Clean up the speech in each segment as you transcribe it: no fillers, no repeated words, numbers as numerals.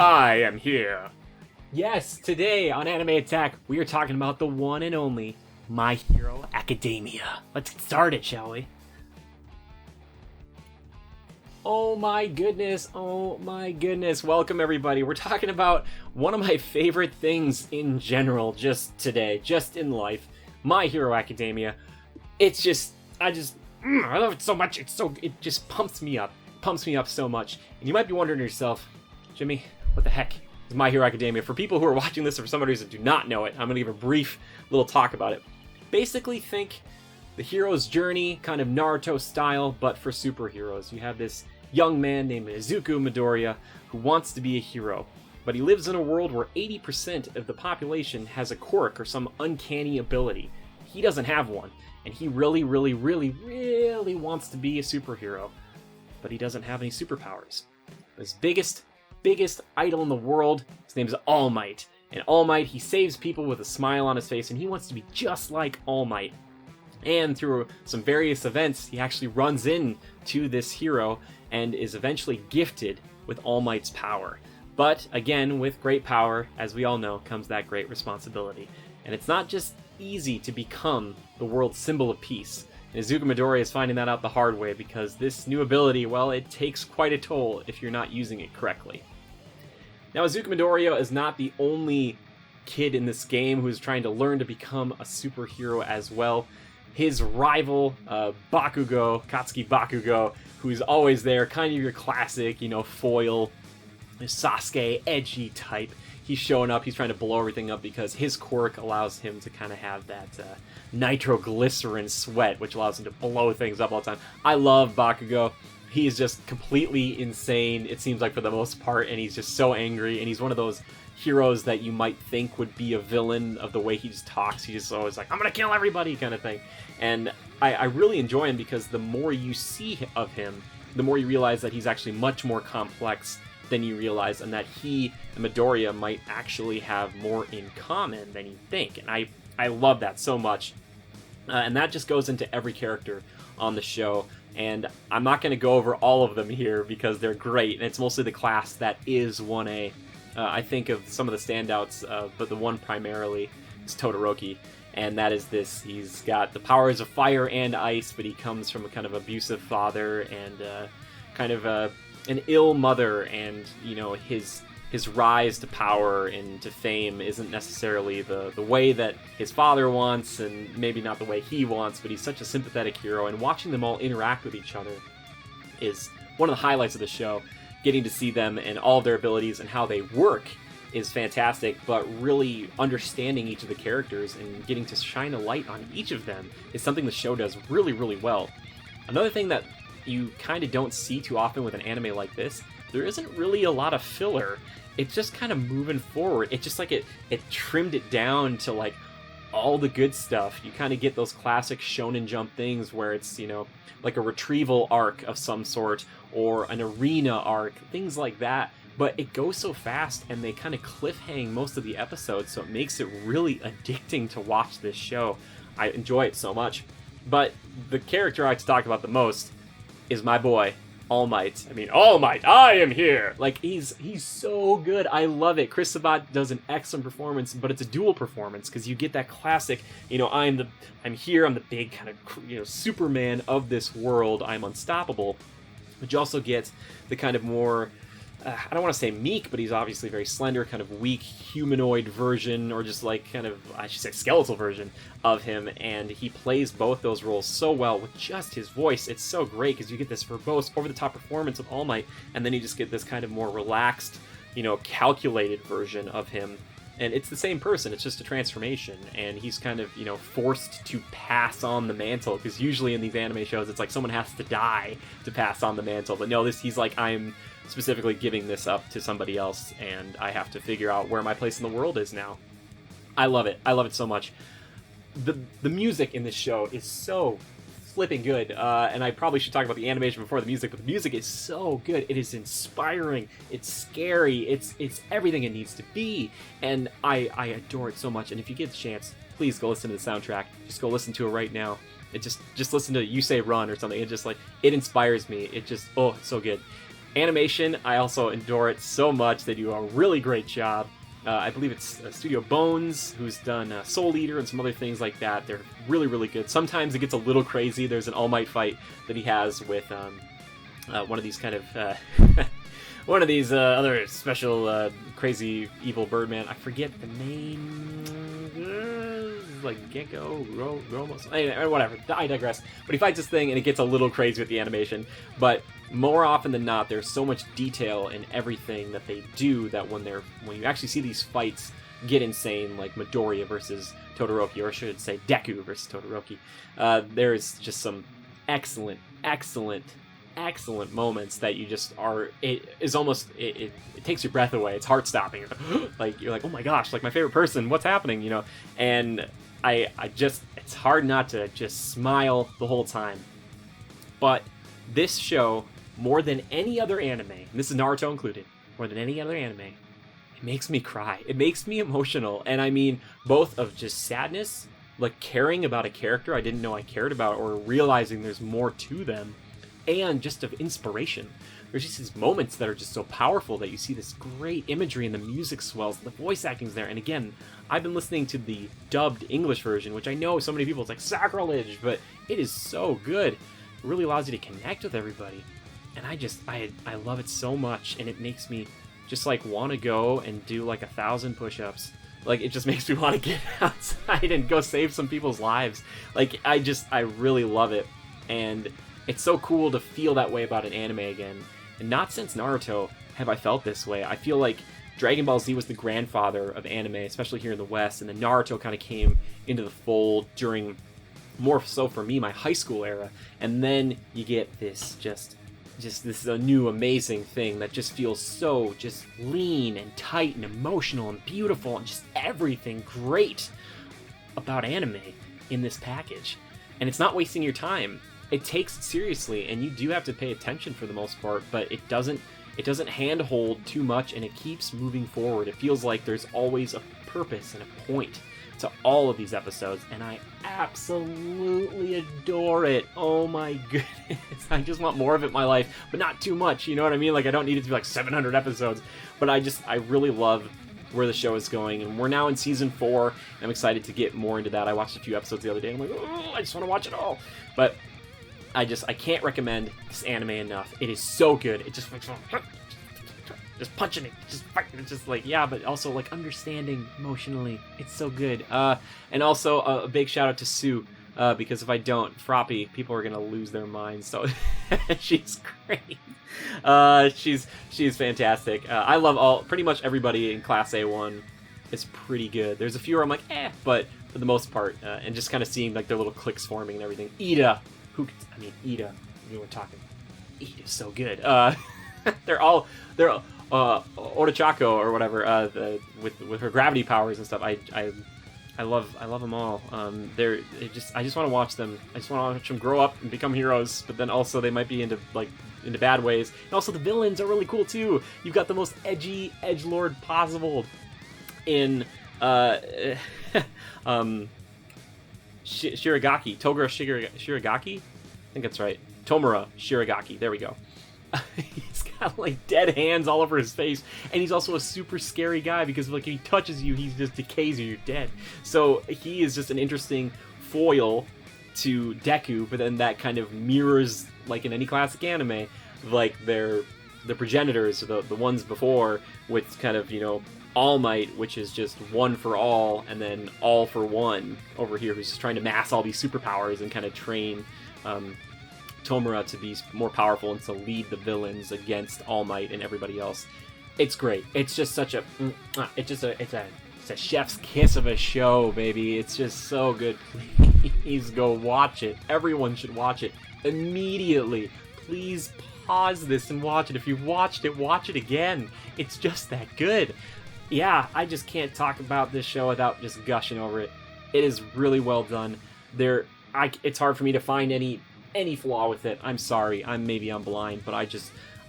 I am here. Yes, today on Anime Attack, we are talking about the one and only My Hero Academia. Let's get started, shall we? Oh my goodness. Welcome everybody. We're talking about one of my favorite things in general, just today, just in life. My Hero Academia. It's just, I love it so much. It just pumps me up so much. And you might be wondering to yourself, Jimmy, what the heck is My Hero Academia? For people who are watching this or for some reason do not know it, I'm going to give a brief little talk about it. Basically, think the hero's journey, kind of Naruto style, but for superheroes. You have this young man named Izuku Midoriya who wants to be a hero, but he lives in a world where 80% of the population has a quirk or some uncanny ability. He doesn't have one, and he really wants to be a superhero, but he doesn't have any superpowers. His biggest idol in the world, his name is All Might, and All Might, he saves people with a smile on his face, and he wants to be just like All Might. And through some various events, he actually runs into this hero and is eventually gifted with All Might's power. But again, with great power, as we all know, comes that great responsibility. And it's not just easy to become the world's symbol of peace. And Izuku Midoriya is finding that out the hard way because this new ability, well, it takes quite a toll if you're not using it correctly. Now, Izuku Midoriya is not the only kid in this game who's trying to learn to become a superhero as well. His rival, Katsuki Bakugo, who's always there, kind of your classic, foil, Sasuke, edgy type. He's showing up, he's trying to blow everything up because his quirk allows him to kind of have that nitroglycerin sweat, which allows him to blow things up all the time. I love Bakugo. He's just completely insane, it seems like, for the most part, and he's just so angry, and he's one of those heroes that you might think would be a villain of the way he just talks. He's just always like, I'm gonna kill everybody kind of thing. And I really enjoy him because the more you see of him, the more you realize that he's actually much more complex than you realize, and that he and Midoriya might actually have more in common than you think. And I love that so much. And that just goes into every character on the show. And I'm not going to go over all of them here because they're great, and it's mostly the class that is 1A. I think of some of the standouts, but the one primarily is Todoroki, and that is this. He's got the powers of fire and ice, but he comes from a kind of abusive father and kind of an ill mother, and his rise to power and to fame isn't necessarily the way that his father wants, and maybe not the way he wants, but he's such a sympathetic hero, and watching them all interact with each other is one of the highlights of the show. Getting to see them and all of their abilities and how they work is fantastic, but really understanding each of the characters and getting to shine a light on each of them is something the show does really well. Another thing that you kind of don't see too often with an anime like this, there isn't really a lot of filler. It's just kind of moving forward. It's just like it trimmed it down to like all the good stuff. You kind of get those classic Shonen Jump things where it's, like a retrieval arc of some sort or an arena arc, things like that. But it goes so fast, and they kind of cliffhang most of the episodes, so it makes it really addicting to watch this show. I enjoy it so much. But the character I like to talk about the most is my boy, All Might. All Might, I am here! Like, he's so good. I love it. Chris Sabat does an excellent performance, but it's a dual performance, because you get that classic, I'm here, I'm the big kind of, Superman of this world, I'm unstoppable. But you also get the kind of more, I don't want to say meek, but he's obviously very slender, kind of weak humanoid version, or just like kind of, I should say, skeletal version of him, and he plays both those roles so well with just his voice. It's so great because you get this verbose, over-the-top performance of All Might, and then you just get this kind of more relaxed, calculated version of him. And it's the same person, it's just a transformation, and he's kind of, forced to pass on the mantle, because usually in these anime shows it's like someone has to die to pass on the mantle, but no, he's like, I'm specifically giving this up to somebody else, and I have to figure out where my place in the world is now. I love it so much. The music in this show is so flipping good, and I probably should talk about the animation before the music, but the music is so good. It is inspiring, it's scary, it's everything it needs to be, and I adore it so much. And if you get the chance, please go listen to the soundtrack. Just go listen to it right now. It just listen to You Say Run or something. It just, like, it inspires me. It just, oh, it's so good. Animation, I also adore it so much. They do a really great job. I believe it's Studio Bones, who's done Soul Eater and some other things like that. They're really, really good. Sometimes it gets a little crazy. There's an All Might fight that he has with one of these kind of one of these other special crazy evil Birdman. I forget the name. Like Gecko, Romos, anyway, whatever. I digress. But he fights this thing, and it gets a little crazy with the animation. But more often than not, there's so much detail in everything that they do that when you actually see these fights get insane, like Midoriya versus Todoroki, or I should say Deku versus Todoroki, there's just some excellent moments that you just are. It is almost it takes your breath away. It's heart stopping. Like you're like, oh my gosh, like my favorite person. What's happening? You know, and I just it's hard not to just smile the whole time. But this show, more than any other anime, and this is Naruto included, more than any other anime, it makes me cry. It makes me emotional, and I mean both of just sadness, like caring about a character I didn't know I cared about, or realizing there's more to them, and just of inspiration. There's just these moments that are just so powerful that you see this great imagery and the music swells, the voice acting's there. And again, I've been listening to the dubbed English version, which I know so many people, it's like sacrilege, but it is so good. It really allows you to connect with everybody. And I love it so much, and it makes me just like want to go and do like 1,000 push-ups. Like, it just makes me want to get outside and go save some people's lives. Like, I really love it. And it's so cool to feel that way about an anime again. And not since Naruto have I felt this way. I feel like Dragon Ball Z was the grandfather of anime, especially here in the West, and then Naruto kind of came into the fold during, more so for me, my high school era. And then you get this just this a new amazing thing that just feels so just lean and tight and emotional and beautiful and just everything great about anime in this package. And it's not wasting your time. It takes it seriously, and you do have to pay attention for the most part, but it doesn't handhold too much, and it keeps moving forward. It feels like there's always a purpose and a point to all of these episodes, and I absolutely adore it. Oh my goodness. I just want more of it in my life, but not too much, you know what I mean? Like, I don't need it to be like 700 episodes, but I really love where the show is going, and we're now in season 4. I'm excited to get more into that. I watched a few episodes the other day, and I'm like, oh, I just want to watch it all. But I can't recommend this anime enough. It is so good. It just punching it, just fighting. It's just like, yeah, but also like understanding emotionally. It's so good. And also a big shout out to Sue, because if I don't, Froppy, people are gonna lose their minds. So she's great. She's fantastic. I love pretty much everybody in Class A1 is pretty good. There's a few where I'm like, but for the most part, and just kind of seeing like their little cliques forming and everything. Ida. Ida, you were talking. Ida's so good. They're Otachako or whatever, with her gravity powers and stuff. I love them all. I just want to watch them. I just want to watch them grow up and become heroes. But then also they might be into bad ways. And also the villains are really cool too. You've got the most edgy edgelord possible in Shiragaki, Toguro Shiragaki? I think that's right. Tomura Shiragaki, there we go. He's got like dead hands all over his face, and he's also a super scary guy because like if he touches you, he just decays you, you're dead. So he is just an interesting foil to Deku, but then that kind of mirrors, like in any classic anime, like the progenitors, the ones before, with kind of, you know, All Might, which is just one for all, and then All for One over here, who's just trying to mass all these superpowers and kind of train Tomura to be more powerful and to lead the villains against All Might and everybody else. It's great. It's just such a, it's a chef's kiss of a show, baby. It's just so good. Please go watch it. Everyone should watch it immediately. Please pause this and watch it. If you've watched it, watch it again. It's just that good. Yeah, I just can't talk about this show without just gushing over it. It is really well done. It's hard for me to find any flaw with it. I'm sorry. Maybe I'm blind, but I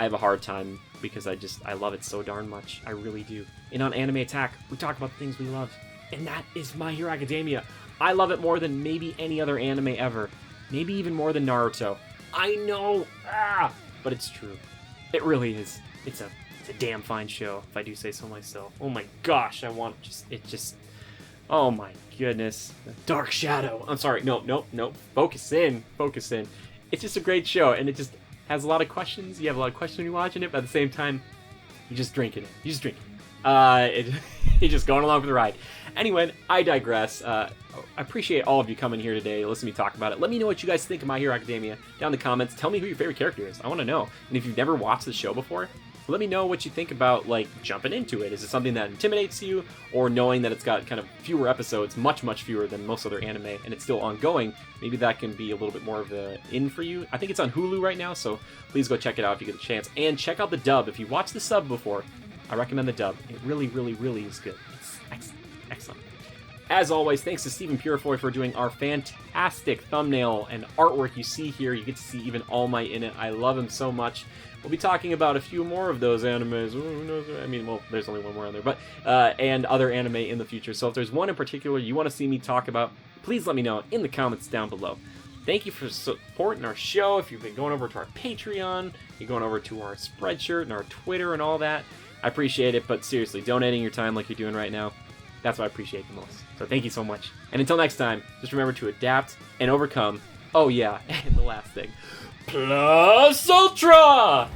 have a hard time because I love it so darn much. I really do. And on Anime Attack, we talk about the things we love, and that is My Hero Academia. I love it more than maybe any other anime ever. Maybe even more than Naruto. I know, but it's true. It really is. It's a damn fine show, if I do say so myself. Oh my gosh, I want just. Oh my goodness. Dark Shadow. I'm sorry. No. Focus in. It's just a great show, and it just has a lot of questions. You have a lot of questions when you're watching it, but at the same time, you're just drinking it. You're just going along for the ride. Anyway, I digress. I appreciate all of you coming here today to listen to me talk about it. Let me know what you guys think of My Hero Academia down in the comments. Tell me who your favorite character is. I want to know. And if you've never watched the show before, let me know what you think about, like, jumping into it. Is it something that intimidates you, or knowing that it's got kind of fewer episodes, much fewer than most other anime, and it's still ongoing, maybe that can be a little bit more of a in for you. I think it's on Hulu right now, so please go check it out if you get a chance. And check out the dub. If you watched the sub before, I recommend the dub. It really is good. It's excellent. As always, thanks to Stephen Purifoy for doing our fantastic thumbnail and artwork you see here. You get to see even All Might in it. I love him so much. We'll be talking about a few more of those animes. Who knows? I mean, well, there's only one more on there, but and other anime in the future. So if there's one in particular you want to see me talk about, please let me know in the comments down below. Thank you for supporting our show. If you've been going over to our Patreon, you're going over to our Spreadshirt and our Twitter and all that, I appreciate it. But seriously, donating your time like you're doing right now, that's what I appreciate the most. So thank you so much. And until next time, just remember to adapt and overcome. Oh yeah, and the last thing, Plus Ultra!